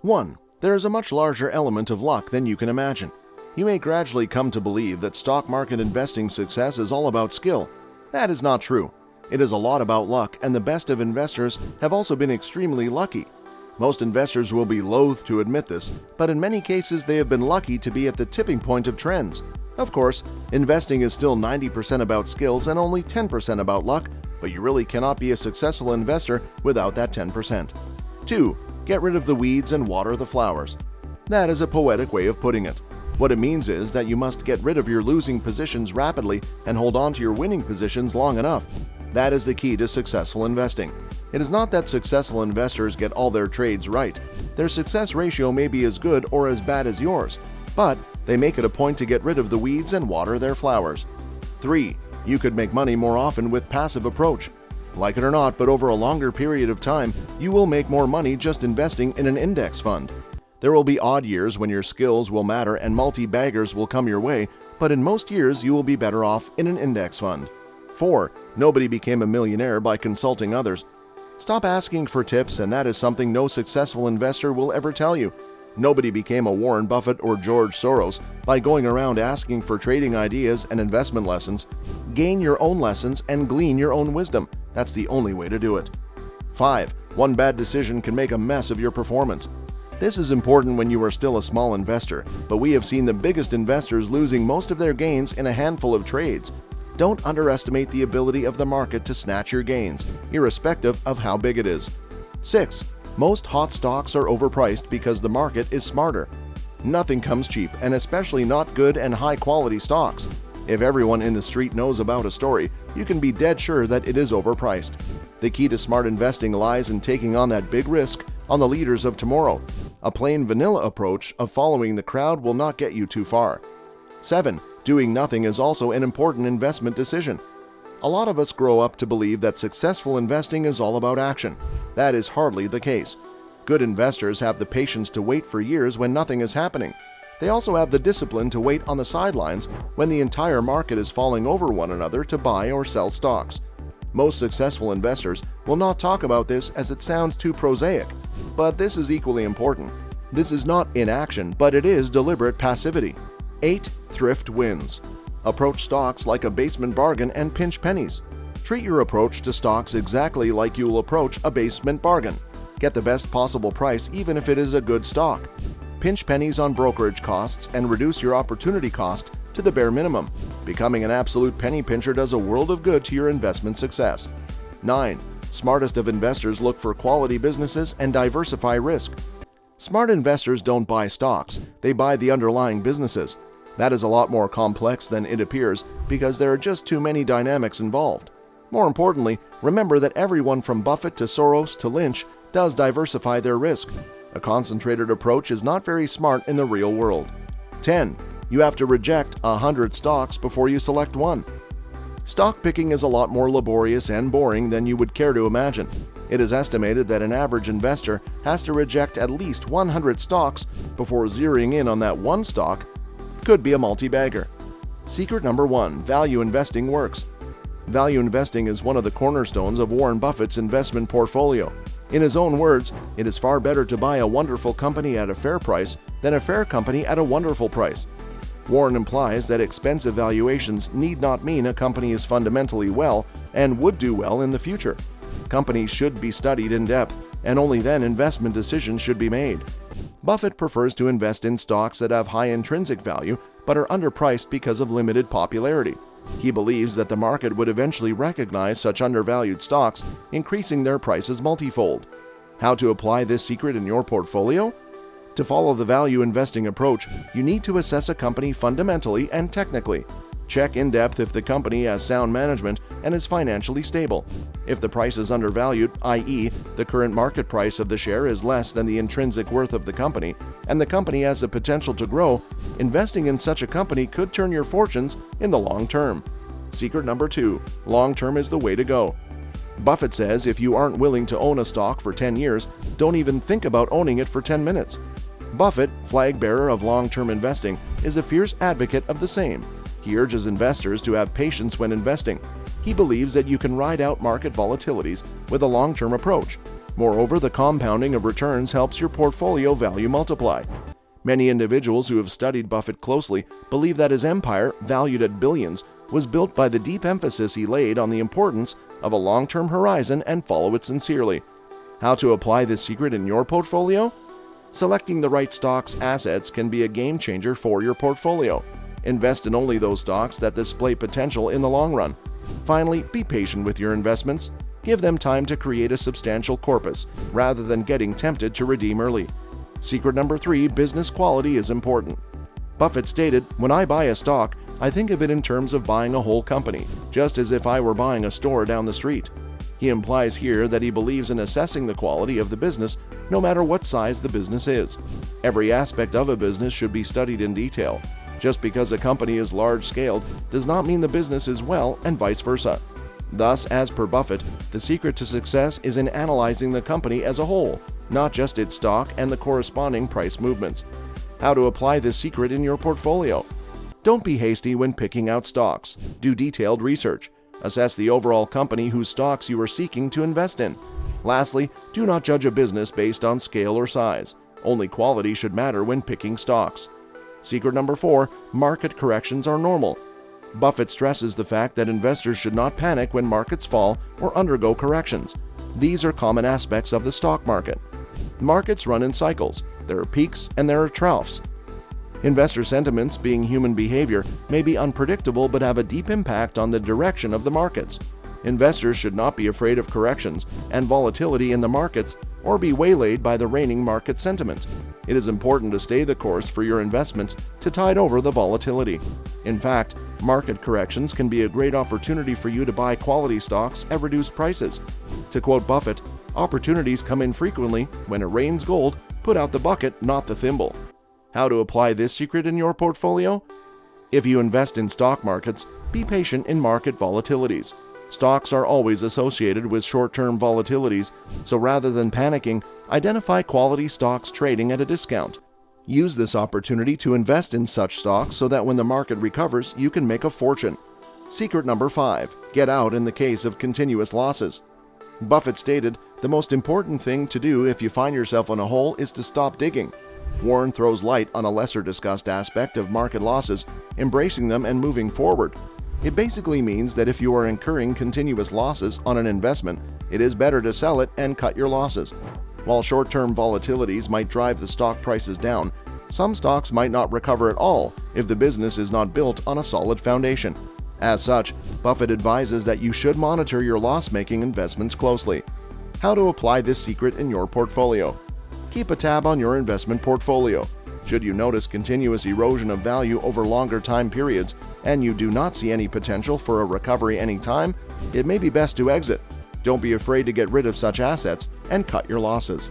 1. There is a much larger element of luck than you can imagine. You may gradually come to believe that stock market investing success is all about skill. That is not true. It is a lot about luck, and the best of investors have also been extremely lucky. Most investors will be loath to admit this, but in many cases they have been lucky to be at the tipping point of trends. Of course, investing is still 90% about skills and only 10% about luck, but you really cannot be a successful investor without that 10%. 2. Get rid of the weeds and water the flowers. That is a poetic way of putting it. What it means is that you must get rid of your losing positions rapidly and hold on to your winning positions long enough. That is the key to successful investing. It is not that successful investors get all their trades right. Their success ratio may be as good or as bad as yours, but they make it a point to get rid of the weeds and water their flowers. 3. You could make money more often with passive approach. Like it or not, but over a longer period of time, you will make more money just investing in an index fund. There will be odd years when your skills will matter and multi-baggers will come your way, but in most years you will be better off in an index fund. 4. Nobody became a millionaire by consulting others. Stop asking for tips, and that is something no successful investor will ever tell you. Nobody became a Warren Buffett or George Soros by going around asking for trading ideas and investment lessons. Gain your own lessons and glean your own wisdom. That's the only way to do it. 5. One bad decision can make a mess of your performance. This is important when you are still a small investor, but we have seen the biggest investors losing most of their gains in a handful of trades. Don't underestimate the ability of the market to snatch your gains, irrespective of how big it is. 6. Most hot stocks are overpriced because the market is smarter. Nothing comes cheap, and especially not good and high-quality stocks. If everyone in the street knows about a story, you can be dead sure that it is overpriced. The key to smart investing lies in taking on that big risk on the leaders of tomorrow. A plain vanilla approach of following the crowd will not get you too far. 7. Doing nothing is also an important investment decision. A lot of us grow up to believe that successful investing is all about action. That is hardly the case. Good investors have the patience to wait for years when nothing is happening. They also have the discipline to wait on the sidelines when the entire market is falling over one another to buy or sell stocks. Most successful investors will not talk about this as it sounds too prosaic, but this is equally important. This is not inaction, but it is deliberate passivity. 8. Thrift wins. Approach stocks like a basement bargain and pinch pennies. Treat your approach to stocks exactly like you will approach a basement bargain. Get the best possible price even if it is a good stock. Pinch pennies on brokerage costs and reduce your opportunity cost to the bare minimum. Becoming an absolute penny pincher does a world of good to your investment success. 9. Smartest of investors look for quality businesses and diversify risk. Smart investors don't buy stocks, they buy the underlying businesses. That is a lot more complex than it appears because there are just too many dynamics involved. More importantly, remember that everyone from Buffett to Soros to Lynch does diversify their risk. A concentrated approach is not very smart in the real world. 10. You have to reject 100 stocks before you select one. Stock picking is a lot more laborious and boring than you would care to imagine. It is estimated that an average investor has to reject at least 100 stocks before zeroing in on that one stock. Could be a multi-bagger. Secret number 1. Value investing works. Value investing is one of the cornerstones of Warren Buffett's investment portfolio. In his own words, it is far better to buy a wonderful company at a fair price than a fair company at a wonderful price. Warren implies that expensive valuations need not mean a company is fundamentally well and would do well in the future. Companies should be studied in depth, and only then investment decisions should be made. Buffett prefers to invest in stocks that have high intrinsic value but are underpriced because of limited popularity. He believes that the market would eventually recognize such undervalued stocks, increasing their prices multifold. How to apply this secret in your portfolio? To follow the value investing approach, you need to assess a company fundamentally and technically. Check in depth if the company has sound management and is financially stable. If the price is undervalued, i.e., the current market price of the share is less than the intrinsic worth of the company, and the company has the potential to grow, investing in such a company could turn your fortunes in the long term. Secret number 2. Long term is the way to go. Buffett says if you aren't willing to own a stock for 10 years, don't even think about owning it for 10 minutes. Buffett, flag bearer of long-term investing, is a fierce advocate of the same. He urges investors to have patience when investing. He believes that you can ride out market volatilities with a long-term approach. Moreover, the compounding of returns helps your portfolio value multiply. Many individuals who have studied Buffett closely believe that his empire, valued at billions, was built by the deep emphasis he laid on the importance of a long-term horizon and follow it sincerely. How to apply this secret in your portfolio? Selecting the right stocks assets can be a game changer for your portfolio. Invest in only those stocks that display potential in the long run. Finally, be patient with your investments. Give them time to create a substantial corpus rather than getting tempted to redeem early. Secret number 3, business quality is important. Buffett stated, "When I buy a stock, I think of it in terms of buying a whole company, just as if I were buying a store down the street." He implies here that he believes in assessing the quality of the business no matter what size the business is. Every aspect of a business should be studied in detail. Just because a company is large-scaled does not mean the business is well, and vice versa. Thus, as per Buffett, the secret to success is in analyzing the company as a whole, not just its stock and the corresponding price movements. How to apply this secret in your portfolio? Don't be hasty when picking out stocks. Do detailed research. Assess the overall company whose stocks you are seeking to invest in. Lastly, do not judge a business based on scale or size. Only quality should matter when picking stocks. Secret number 4, market corrections are normal. Buffett stresses the fact that investors should not panic when markets fall or undergo corrections. These are common aspects of the stock market. Markets run in cycles. There are peaks and there are troughs. Investor sentiments, being human behavior, may be unpredictable but have a deep impact on the direction of the markets. Investors should not be afraid of corrections and volatility in the markets or be waylaid by the reigning market sentiment. It is important to stay the course for your investments to tide over the volatility. In fact, market corrections can be a great opportunity for you to buy quality stocks at reduced prices. To quote Buffett, "Opportunities come in frequently. When it rains gold, put out the bucket, not the thimble." How to apply this secret in your portfolio? If you invest in stock markets, be patient in market volatilities. Stocks are always associated with short-term volatilities, so rather than panicking, identify quality stocks trading at a discount. Use this opportunity to invest in such stocks so that when the market recovers, you can make a fortune. Secret number 5, get out in the case of continuous losses. Buffett stated, "The most important thing to do if you find yourself in a hole is to stop digging." Warren throws light on a lesser discussed aspect of market losses, embracing them and moving forward. It basically means that if you are incurring continuous losses on an investment, it is better to sell it and cut your losses. While short-term volatilities might drive the stock prices down, some stocks might not recover at all if the business is not built on a solid foundation. As such, Buffett advises that you should monitor your loss-making investments closely. How to apply this secret in your portfolio? Keep a tab on your investment portfolio. Should you notice continuous erosion of value over longer time periods and you do not see any potential for a recovery anytime, it may be best to exit. Don't be afraid to get rid of such assets and cut your losses.